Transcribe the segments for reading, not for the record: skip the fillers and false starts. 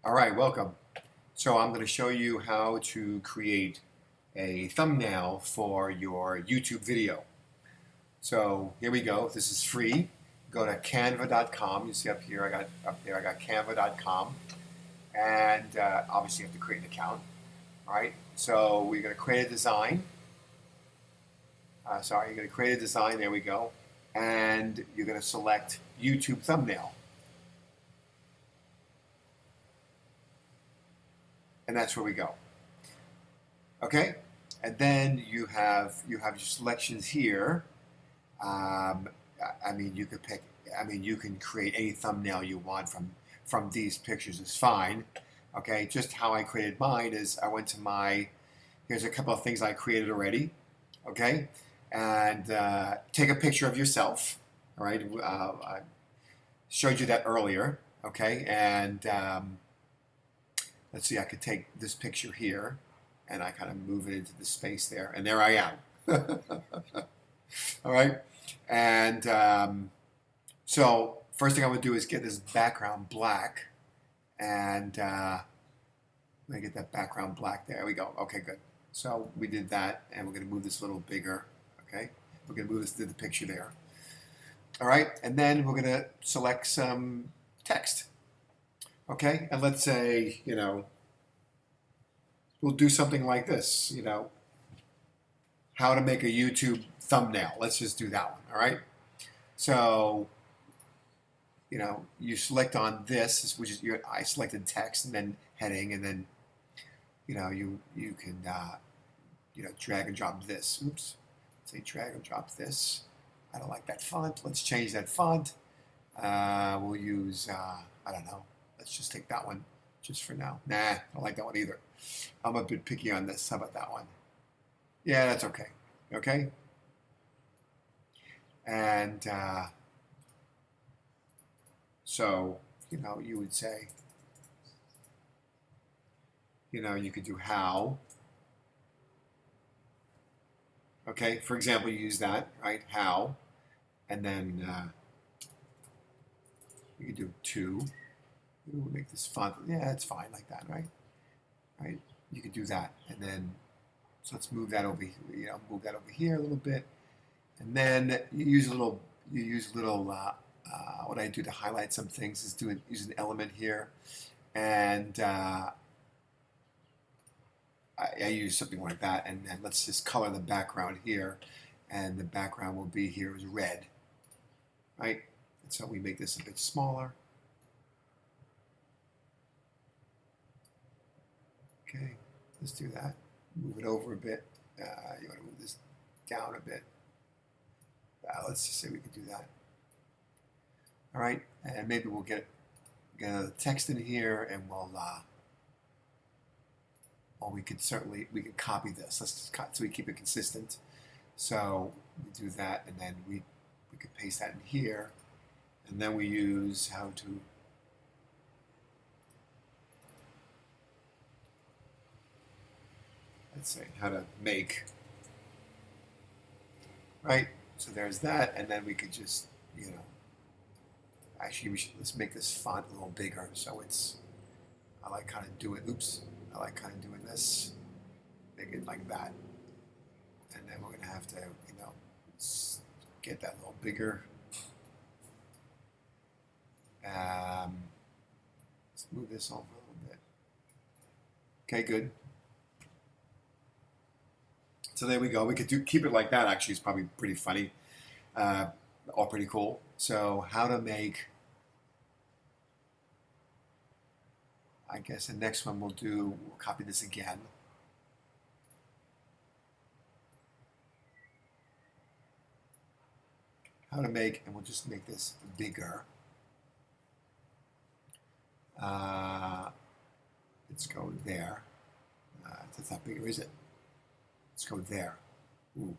All right, welcome. So I'm going to show you how to create a thumbnail for your YouTube video. So here we go. This is free. Go to canva.com. You see up here, I got canva.com. And obviously you have to create an account. All right, so we're going to create a design. You're going to create a design. There we go. And you're going to select YouTube thumbnail. And that's where we go. Okay, and then you have your selections here. You could pick. You can create any thumbnail you want from these pictures. Is fine. Okay, just how I created mine is I went to my. Here's a couple of things I created already. Okay, and take a picture of yourself. All right, I showed you that earlier. Okay, and let's see, I could take this picture here and I kind of move it into the space there, and there I am. All right, and so first thing I'm going to do is get this background black, and let me get that background black. There we go. Okay, good. So we did that, and we're going to move this a little bigger. Okay, we're going to move this to the picture there. All right, and then we're going to select some text. Okay, and let's say, we'll do something like this, how to make a YouTube thumbnail. Let's just do that one, all right? So, you select on this, which is I selected text and then heading, and then, you can, drag and drop this. Oops, say drag and drop this. I don't like that font. Let's change that font. We'll use, I don't know. Let's just take that one just for now. Nah, I don't like that one either. I'm a bit picky on this. How about that one? Yeah, that's okay. Okay? And so, you would say, you could do how. Okay, for example, you use that, right? How. And then you could do to. We'll make this font. Yeah, it's fine like that, right? Right. You could do that, and then so let's move that over. Move that over here a little bit, and then you use a little. What I do to highlight some things is use an element here, and I use something like that, and then let's just color the background here, and the background will be here is red, right? And so we make this a bit smaller. Okay, let's do that. Move it over a bit. You want to move this down a bit. Let's just say we can do that. All right, and maybe we'll get another text in here, and we'll. Well, we could copy this. Let's just so we keep it consistent. So we do that, and then we could paste that in here, and then we use how to. Let's say how to make, right? So there's that, and then we could just, actually let's make this font a little bigger so it's, I like kind of doing this, make it like that, and then we're gonna have to, get that a little bigger. Let's move this over a little bit. Okay, good. So there we go. We could keep it like that. Actually, it's probably pretty funny, or pretty cool. So how to make? I guess the next one we'll copy this again. How to make, and we'll just make this bigger. Let's go there. That's not bigger, is it? Let's go there. Ooh.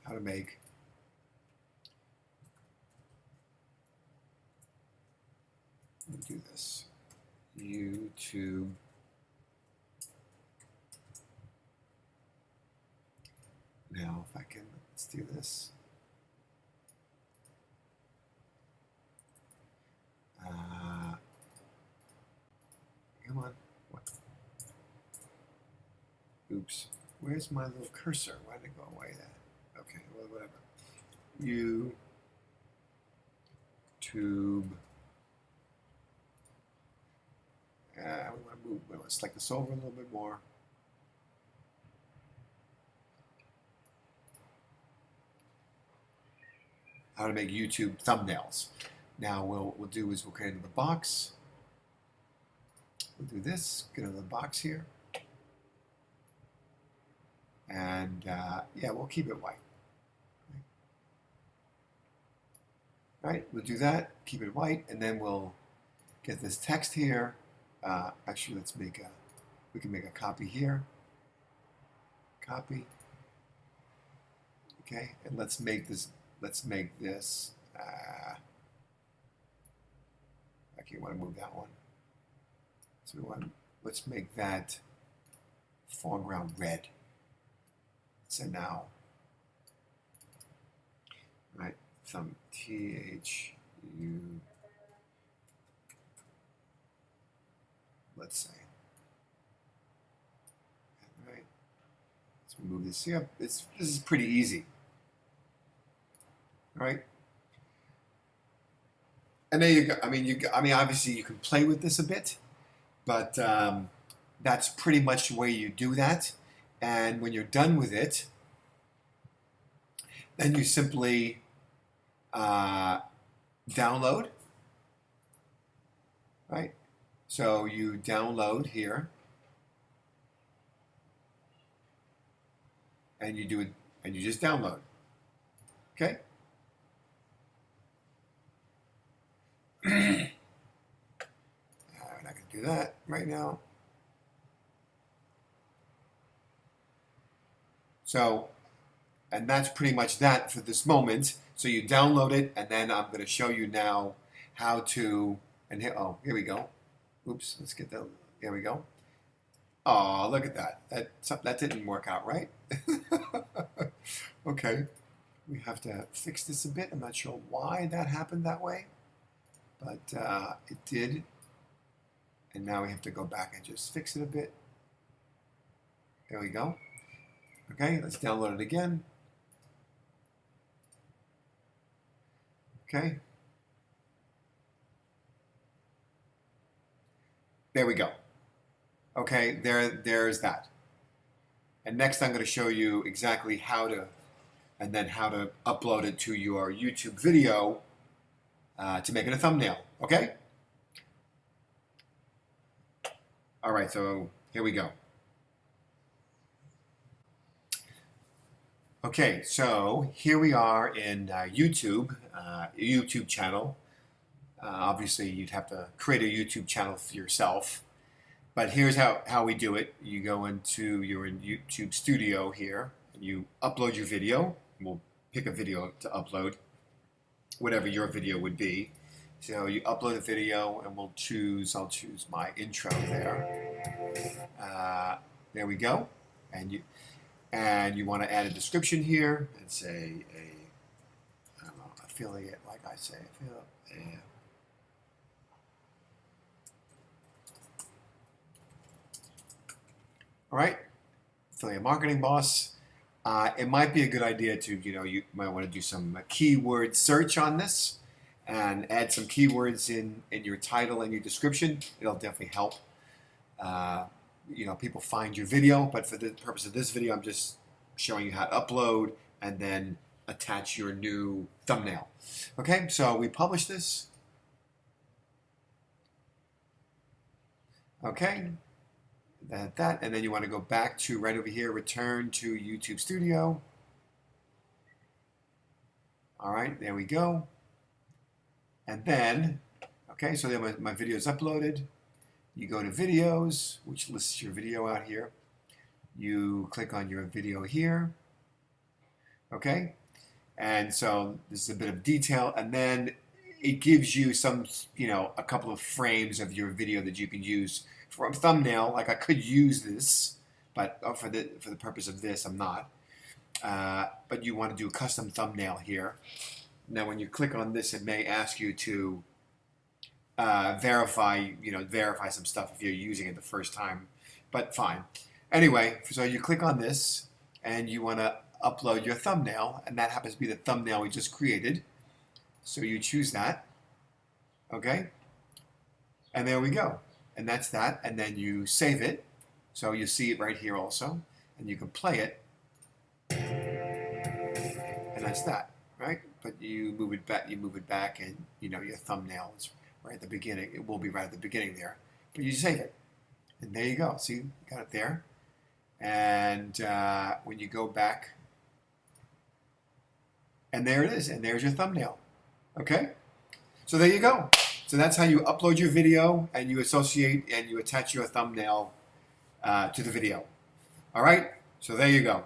How to make. Let me do this. YouTube. Now, if I can, let's do this. come on. What? Oops. Where's my little cursor? Why did it go away then? Okay, well, whatever. YouTube. We want to move. We want to select this over a little bit more. How to make YouTube thumbnails. Now we'll do is we'll get into the box. We'll do this. Get into the box here. And yeah, we'll keep it white. All right, we'll do that. Keep it white, and then we'll get this text here. Actually, let's make a. We can make a copy here. Copy. Okay, and let's make this. Let's make this. Okay, I want to move that one. So let's make that foreground red. So now, right, some THU, let's say. Right, let's move this here. This is pretty easy. Right, and there you go. I mean, obviously you can play with this a bit, but that's pretty much the way you do that. And when you're done with it, then you simply download. Right, so you download here, and you do it, and you just download. Okay. We're not going to do that right now. So, and that's pretty much that for this moment. So you download it, and then I'm going to show you now how to, and here, oh, here we go. Oops, let's get that, there we go. Oh, look at that. That didn't work out right. Okay, we have to fix this a bit. I'm not sure why that happened that way. But it did, and now we have to go back and just fix it a bit. There we go. Okay, let's download it again. Okay. There we go. Okay, there's that. And next I'm going to show you exactly how to, and then how to upload it to your YouTube video to make it a thumbnail, okay? All right, so here we go. Okay, so here we are in YouTube, YouTube channel. Obviously, you'd have to create a YouTube channel for yourself, but here's how we do it. You go into your YouTube studio here, and you upload your video. We'll pick a video to upload, whatever your video would be. So you upload a video, and I'll choose my intro there. There we go. And you want to add a description here and say I don't know, affiliate, like I say, affiliate. All right, affiliate marketing boss. It might be a good idea to, you might want to do some keyword search on this and add some keywords in your title and your description. It'll definitely help. People find your video, but for the purpose of this video, I'm just showing you how to upload and then attach your new thumbnail. Okay, so we publish this. Okay, that, and then you want to go back to right over here, return to YouTube Studio. All right, there we go. And then, okay, so then my video is uploaded. You go to videos, which lists your video out here. You click on your video here. Okay, and so this is a bit of detail, and then it gives you some, a couple of frames of your video that you can use for a thumbnail. Like I could use this, but for the purpose of this, I'm not. But you want to do a custom thumbnail here. Now, when you click on this, it may ask you to verify some stuff if you're using it the first time, but fine. Anyway, so you click on this and you want to upload your thumbnail, and that happens to be the thumbnail we just created. So you choose that, okay? And there we go. And that's that, and then you save it. So you see it right here also, and you can play it. And that's that, right? But you move it back, and your thumbnail is right at the beginning. It will be right at the beginning there. But you save it. And there you go. See, you got it there. And when you go back, and there it is, and there's your thumbnail. Okay? So there you go. So that's how you upload your video, and you associate and you attach your thumbnail to the video. All right? So there you go.